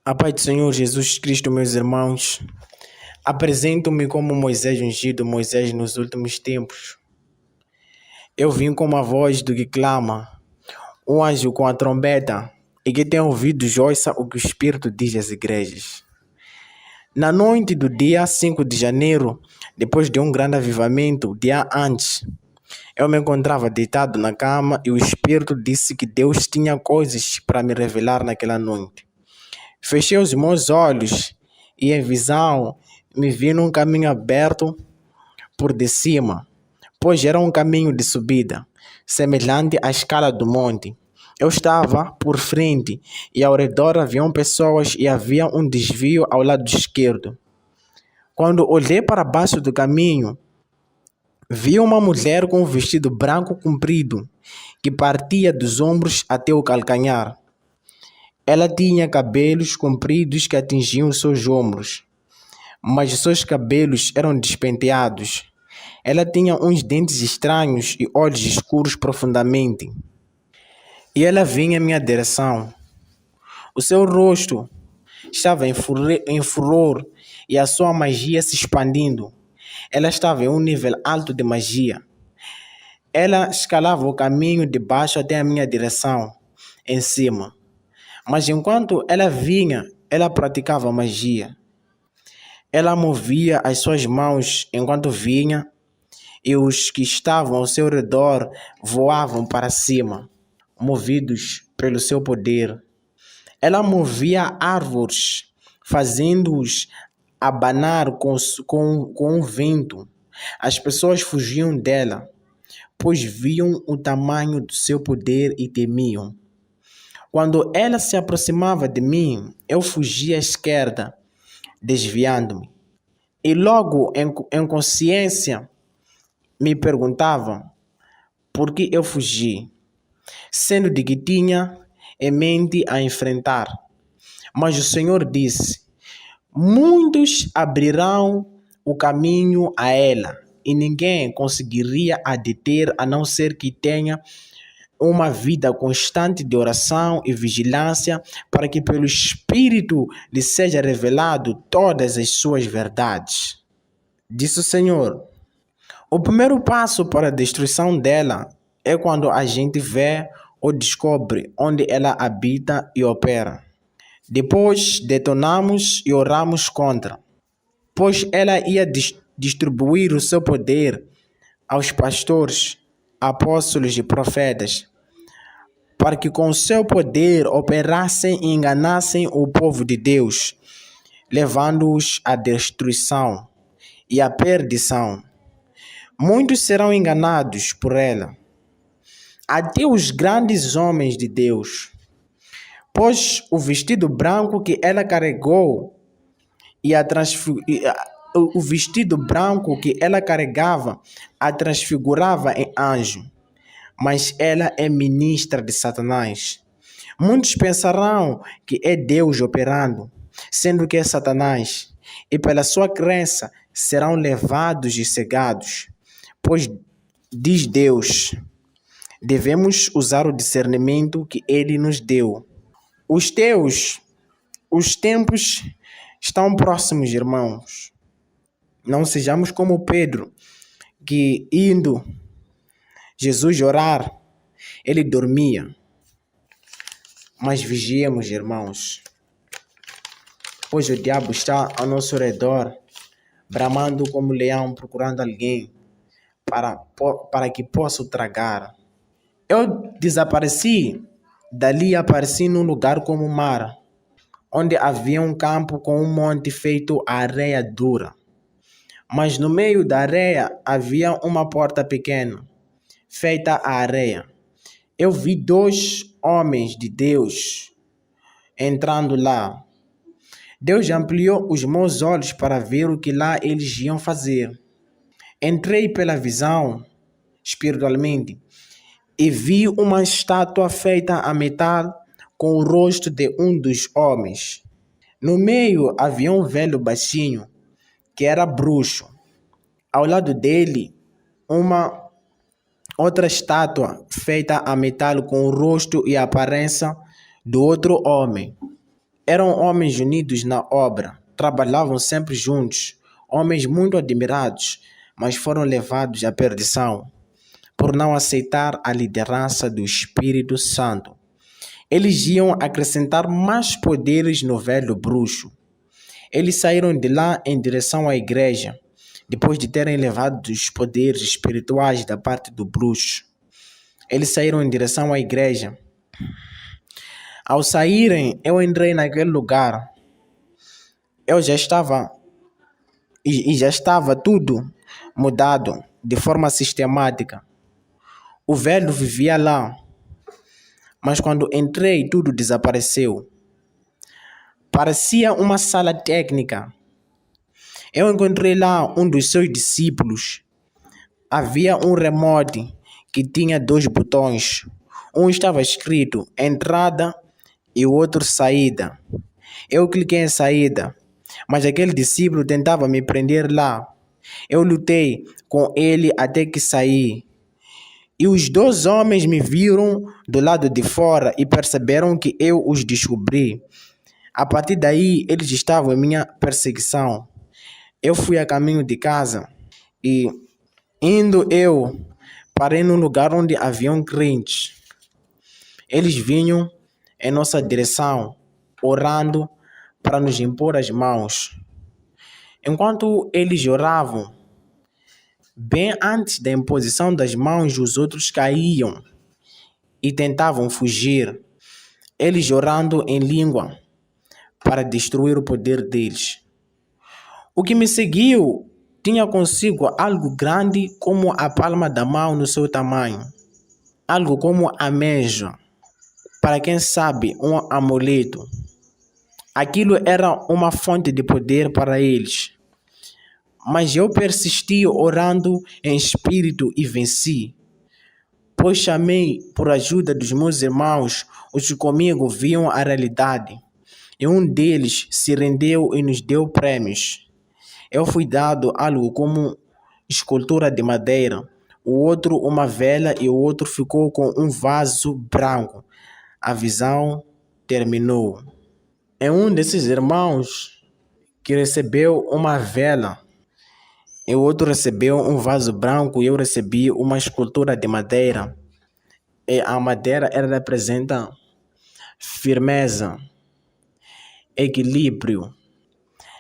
A paz do Senhor Jesus Cristo, meus irmãos, apresento-me como Moisés ungido, Moisés nos últimos tempos. Eu vim com uma voz do que clama, um anjo com a trombeta, e que tem ouvidos ouça o que o Espírito diz às igrejas. Na noite do dia 5 de janeiro, depois de um grande avivamento, dia antes, eu me encontrava deitado na cama e o Espírito disse que Deus tinha coisas para me revelar naquela noite. Fechei os meus olhos e em visão me vi num caminho aberto por de cima, pois era um caminho de subida, semelhante à escala do monte. Eu estava por frente e ao redor haviam pessoas e havia um desvio ao lado esquerdo. Quando olhei para baixo do caminho, vi uma mulher com um vestido branco comprido que partia dos ombros até o calcanhar. Ela tinha cabelos compridos que atingiam os seus ombros, mas os seus cabelos eram despenteados. Ela tinha uns dentes estranhos e olhos escuros profundamente. E ela vinha em minha direção. O seu rosto estava em furor e a sua magia se expandindo. Ela estava em um nível alto de magia. Ela escalava o caminho de baixo até a minha direção, em cima. Mas enquanto ela vinha, ela praticava magia. Ela movia as suas mãos enquanto vinha e os que estavam ao seu redor voavam para cima, movidos pelo seu poder. Ela movia árvores, fazendo-os abanar com o vento. As pessoas fugiam dela, pois viam o tamanho do seu poder e temiam. Quando ela se aproximava de mim, eu fugia à esquerda, desviando-me. E logo, em consciência, me perguntava por que eu fugi, sendo de que tinha em mente a enfrentar. Mas o Senhor disse: muitos abrirão o caminho a ela, e ninguém conseguiria a deter a não ser que tenha uma vida constante de oração e vigilância, para que pelo Espírito lhe seja revelado todas as suas verdades. Disse o Senhor: o primeiro passo para a destruição dela é quando a gente vê ou descobre onde ela habita e opera. Depois detonamos e oramos contra, pois ela ia distribuir o seu poder aos pastores, apóstolos e profetas, para que com seu poder operassem e enganassem o povo de Deus, levando-os à destruição e à perdição. Muitos serão enganados por ela, até os grandes homens de Deus, pois o vestido branco que ela carregou o vestido branco que ela carregava a transfigurava em anjo, mas ela é ministra de Satanás. Muitos pensarão que é Deus operando, sendo que é Satanás, e pela sua crença serão levados e cegados. Pois, diz Deus, devemos usar o discernimento que Ele nos deu. Os tempos estão próximos, irmãos. Não sejamos como Pedro, que indo Jesus orar, ele dormia. Mas vigiemos, irmãos, pois o diabo está ao nosso redor, bramando como leão, procurando alguém para que possa o tragar. Eu desapareci, dali apareci num lugar como o mar, onde havia um campo com um monte feito a areia dura. Mas no meio da areia havia uma porta pequena, feita a areia. Eu vi 2 homens de Deus entrando lá. Deus ampliou os meus olhos para ver o que lá eles iam fazer. Entrei pela visão, espiritualmente, e vi uma estátua feita a metal com o rosto de um dos homens. No meio havia um velho baixinho, que era bruxo. Ao lado dele, uma outra estátua feita a metal com o rosto e a aparência do outro homem. Eram homens unidos na obra, trabalhavam sempre juntos, homens muito admirados, mas foram levados à perdição por não aceitar a liderança do Espírito Santo. Eles iam acrescentar mais poderes no velho bruxo. Eles saíram de lá em direção à igreja, depois de terem levado os poderes espirituais da parte do bruxo. Eles saíram em direção à igreja. Ao saírem, eu entrei naquele lugar. Eu já estava e já estava tudo mudado de forma sistemática. O velho vivia lá, mas quando entrei, tudo desapareceu. Parecia uma sala técnica. Eu encontrei lá um dos seus discípulos. Havia um remote que tinha 2 botões. Um estava escrito entrada e o outro saída. Eu cliquei em saída, mas aquele discípulo tentava me prender lá. Eu lutei com ele até que saí. E os 2 homens me viram do lado de fora e perceberam que eu os descobri. A partir daí, eles estavam em minha perseguição. Eu fui a caminho de casa e, indo eu, parei num lugar onde haviam crentes. Eles vinham em nossa direção, orando para nos impor as mãos. Enquanto eles oravam, bem antes da imposição das mãos, os outros caíam e tentavam fugir. Eles orando em língua para destruir o poder deles. O que me seguiu tinha consigo algo grande como a palma da mão no seu tamanho, algo como ameixa, para quem sabe, um amuleto. Aquilo era uma fonte de poder para eles. Mas eu persisti orando em espírito e venci, pois chamei por ajuda dos meus irmãos, os que comigo viam a realidade. E um deles se rendeu e nos deu prêmios. Eu fui dado algo como escultura de madeira, o outro uma vela e o outro ficou com um vaso branco. A visão terminou. É um desses irmãos que recebeu uma vela, e o outro recebeu um vaso branco e eu recebi uma escultura de madeira. E a madeira ela representa firmeza, equilíbrio,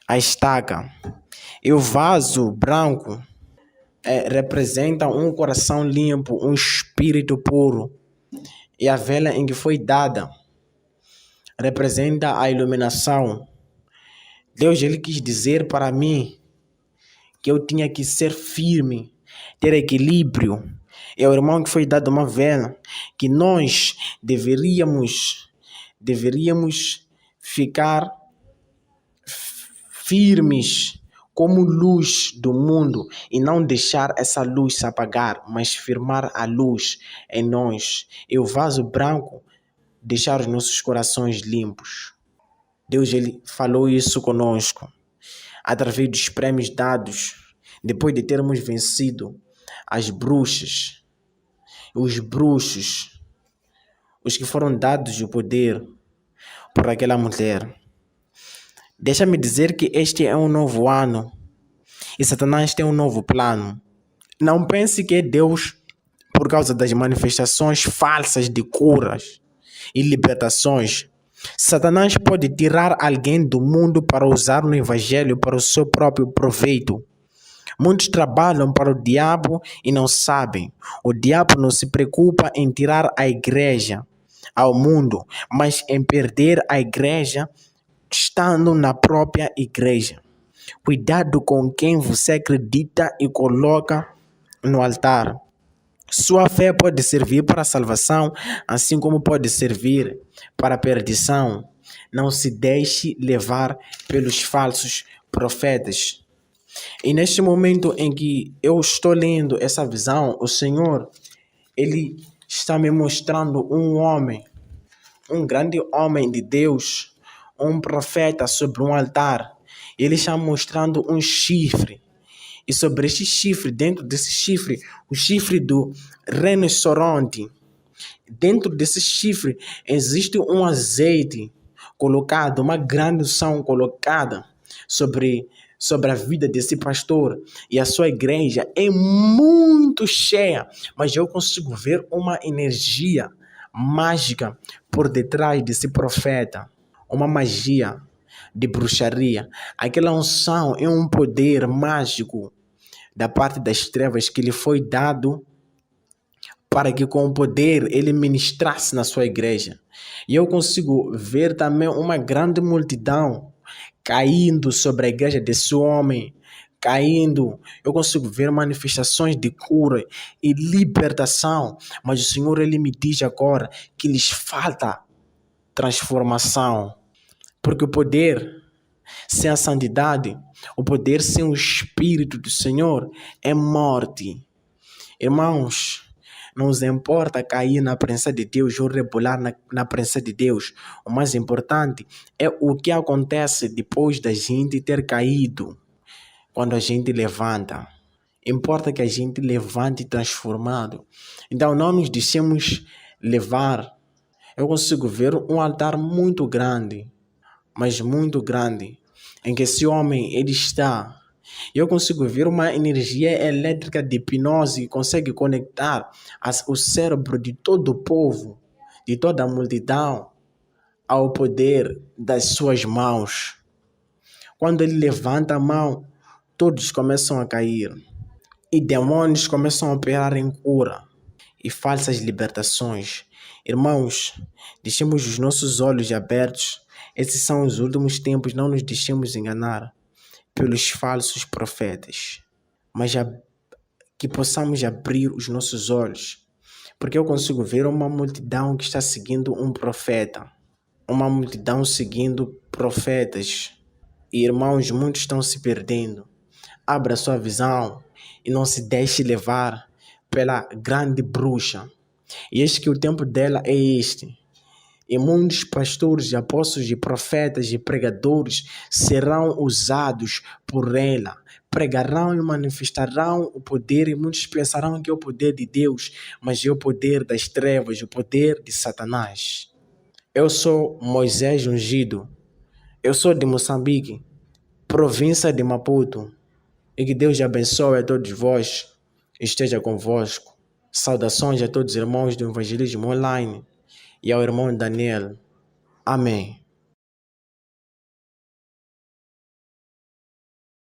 a estaca. E o vaso branco representa um coração limpo, um espírito puro. E a vela em que foi dada representa a iluminação. Deus ele quis dizer para mim que eu tinha que ser firme, ter equilíbrio. É o irmão que foi dado uma vela, que nós deveríamos ficar firmes como luz do mundo e não deixar essa luz se apagar, mas firmar a luz em nós. E o vaso branco, deixar os nossos corações limpos. Deus ele falou isso conosco, através dos prêmios dados, depois de termos vencido as bruxas, os bruxos, os que foram dados o poder por aquela mulher. Deixa-me dizer que este é um novo ano e Satanás tem um novo plano. Não pense que é Deus, por causa das manifestações falsas de curas e libertações. Satanás pode tirar alguém do mundo para usar no evangelho para o seu próprio proveito. Muitos trabalham para o diabo e não sabem. O diabo não se preocupa em tirar a igreja ao mundo, mas em perder a igreja estando na própria igreja. Cuidado com quem você acredita e coloca no altar. Sua fé pode servir para a salvação, assim como pode servir para a perdição. Não se deixe levar pelos falsos profetas. E neste momento em que eu estou lendo essa visão, o Senhor, Ele está me mostrando um homem, um grande homem de Deus, um profeta sobre um altar. Ele está mostrando um chifre. E sobre este chifre, dentro desse chifre, o chifre do rinoceronte, dentro desse chifre existe um azeite colocada, uma grande unção colocada sobre a vida desse pastor. E a sua igreja é muito cheia, mas eu consigo ver uma energia mágica por detrás desse profeta. Uma magia de bruxaria. Aquela unção é um poder mágico da parte das trevas que lhe foi dado para que com o poder ele ministrasse na sua igreja. E eu consigo ver também uma grande multidão caindo sobre a igreja desse homem, caindo. Eu consigo ver manifestações de cura e libertação, mas o Senhor ele me diz agora que lhes falta transformação, porque o poder sem a santidade, o poder sem o Espírito do Senhor é morte. Irmãos, não nos importa cair na presença de Deus ou rebolar na presença de Deus. O mais importante é o que acontece depois da gente ter caído, quando a gente levanta. Importa que a gente levante transformado. Então não nos deixemos levar. Eu consigo ver um altar muito grande, mas muito grande, em que esse homem ele está. Eu consigo ver uma energia elétrica de hipnose que consegue conectar o cérebro de todo o povo, de toda a multidão, ao poder das suas mãos. Quando ele levanta a mão, todos começam a cair. E demônios começam a operar em cura e falsas libertações. Irmãos, deixemos os nossos olhos abertos. Esses são os últimos tempos, não nos deixemos enganar pelos falsos profetas, mas que possamos abrir os nossos olhos, porque eu consigo ver uma multidão que está seguindo um profeta, uma multidão seguindo profetas, e irmãos, muitos estão se perdendo. Abra sua visão e não se deixe levar pela grande bruxa. E eis que o tempo dela é este. E muitos pastores, apóstolos, profetas e pregadores serão usados por ela. Pregarão e manifestarão o poder, e muitos pensarão que é o poder de Deus, mas é o poder das trevas, o poder de Satanás. Eu sou Moisés Ungido. Eu sou de Moçambique, província de Maputo. E que Deus abençoe a todos vós, esteja convosco. Saudações a todos os irmãos do Evangelismo Online e ao irmão Daniel. Amém.